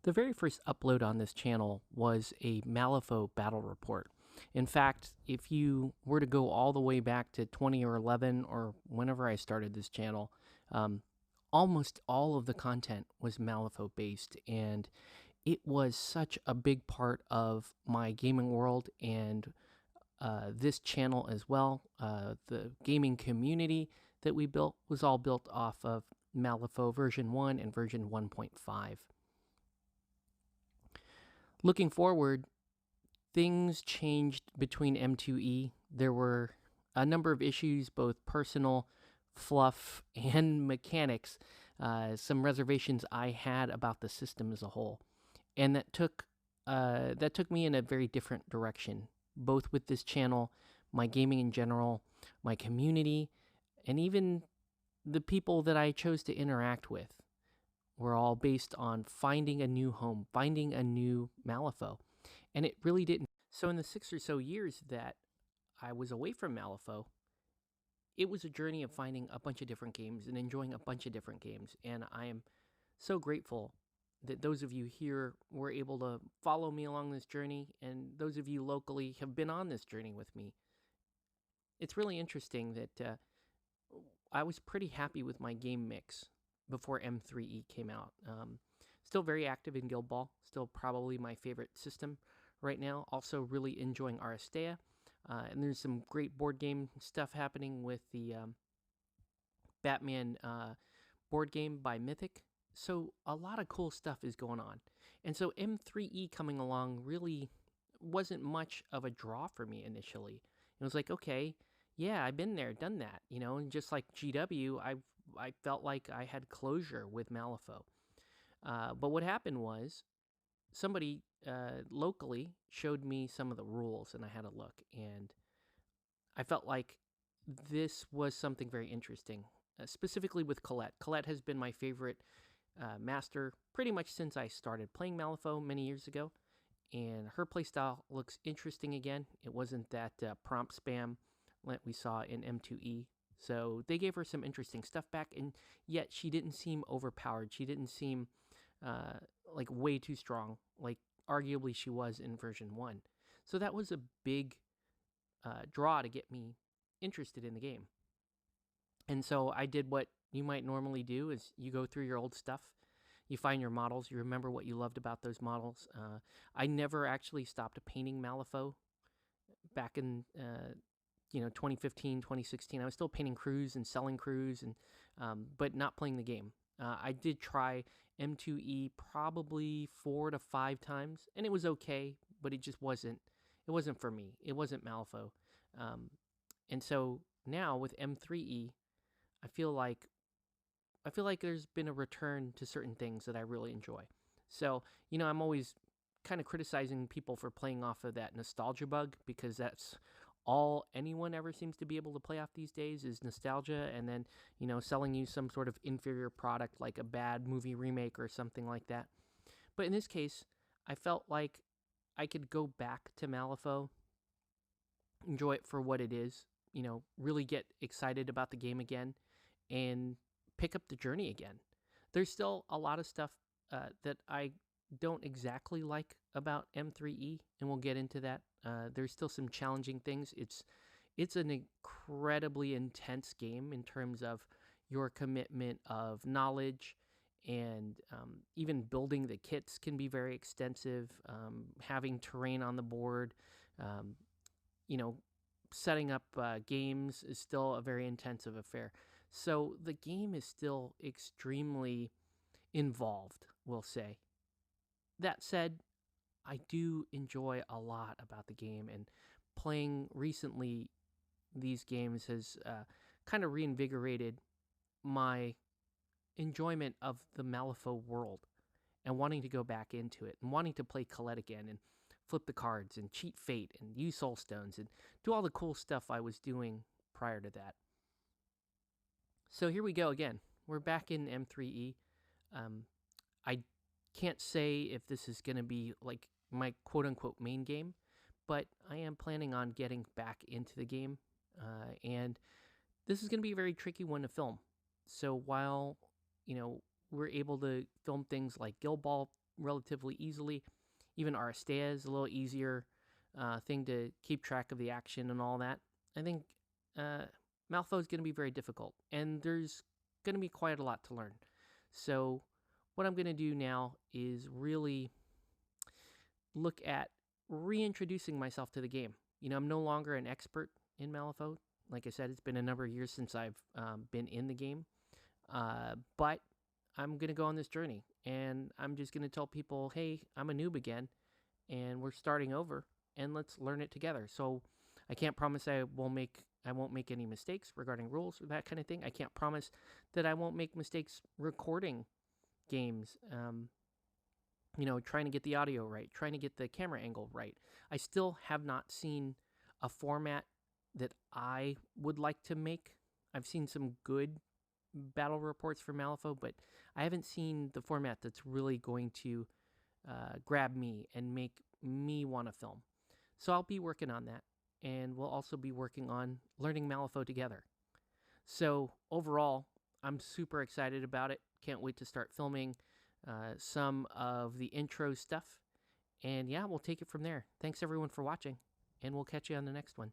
The very first upload on this channel was a Malifaux battle report. In fact, if you were to go all the way back to 20 or 11 or whenever I started this channel, um, almost all of the content was Malifaux based, and it was such a big part of my gaming world and this channel as well. The gaming community that we built was all built off of Malifaux version 1 and version 1.5. Looking forward, things changed between M2E. There were a number of issues, both personal, fluff, and mechanics. Some reservations I had about the system as a whole, and that took me in a very different direction, both with this channel, my gaming in general, my community, and even the people that I chose to interact with were all based on finding a new home, finding a new Malifaux. And it really didn't. So, in the 6 or so years that I was away from Malifaux, it was a journey of finding a bunch of different games and enjoying a bunch of different games. And I am so grateful that those of you here were able to follow me along this journey, and those of you locally have been on this journey with me. It's really interesting that I was pretty happy with my game mix before M3E came out. Still very active in Guild Ball, still probably my favorite system right now. Also really enjoying Aristea, and there's some great board game stuff happening with the Batman board game by Mythic. So a lot of cool stuff is going on. And so M3E coming along really wasn't much of a draw for me initially. It was like, okay, yeah, I've been there, done that, and just like GW, I felt like I had closure with Malifaux. But what happened was somebody locally showed me some of the rules, and I had a look, and I felt like this was something very interesting, specifically with Colette. Colette has been my favorite master pretty much since I started playing Malifaux many years ago, and her playstyle looks interesting again. It wasn't that prompt spam that we saw in M2E. So they gave her some interesting stuff back, and yet she didn't seem overpowered. She didn't seem like way too strong, like arguably she was in version 1. So that was a big draw to get me interested in the game. And so I did what you might normally do is you go through your old stuff, you find your models, you remember what you loved about those models. I never actually stopped painting Malifaux back in 2015, 2016. I was still painting crews and selling crews, and but not playing the game. I did try M2E probably 4 to 5 times, and it was okay, but it just wasn't. It wasn't for me. It wasn't Malifaux. And so now with M3E, I feel like there's been a return to certain things that I really enjoy. So, I'm always kind of criticizing people for playing off of that nostalgia bug, because that's all anyone ever seems to be able to play off these days is nostalgia, and then, selling you some sort of inferior product like a bad movie remake or something like that. But in this case, I felt like I could go back to Malifaux, enjoy it for what it is, really get excited about the game again, and pick up the journey again. There's still a lot of stuff that I don't exactly like about M3E, and we'll get into that. There's still some challenging things. It's an incredibly intense game in terms of your commitment of knowledge, and even building the kits can be very extensive. Having terrain on the board, um, you know, setting up games is still a very intensive affair. So the game is still extremely involved, we'll say. That said, I do enjoy a lot about the game, and playing recently these games has kind of reinvigorated my enjoyment of the Malifaux world, and wanting to go back into it, and wanting to play Colette again, and flip the cards, and cheat fate, and use soul stones, and do all the cool stuff I was doing prior to that. So here we go again. We're back in M3E. I can't say if this is going to be like my quote-unquote main game, but I am planning on getting back into the game, and this is going to be a very tricky one to film. So while, we're able to film things like Guild Ball relatively easily. Even Aristea is a little easier thing to keep track of the action and all that. I think Malifaux is going to be very difficult, and there's going to be quite a lot to learn. So what I'm going to do now is really look at reintroducing myself to the game. I'm no longer an expert in Malifaux. Like I said, it's been a number of years since I've been in the game. But I'm going to go on this journey, and I'm just going to tell people, hey, I'm a noob again, and we're starting over, and let's learn it together. So I can't promise I won't make any mistakes regarding rules or that kind of thing. I can't promise that I won't make mistakes recording games. Trying to get the audio right, trying to get the camera angle right. I still have not seen a format that I would like to make. I've seen some good battle reports for Malifaux, but I haven't seen the format that's really going to grab me and make me want to film. So I'll be working on that, and we'll also be working on learning Malifaux together. So overall, I'm super excited about it. Can't wait to start filming some of the intro stuff. And yeah, we'll take it from there. Thanks everyone for watching, and we'll catch you on the next one.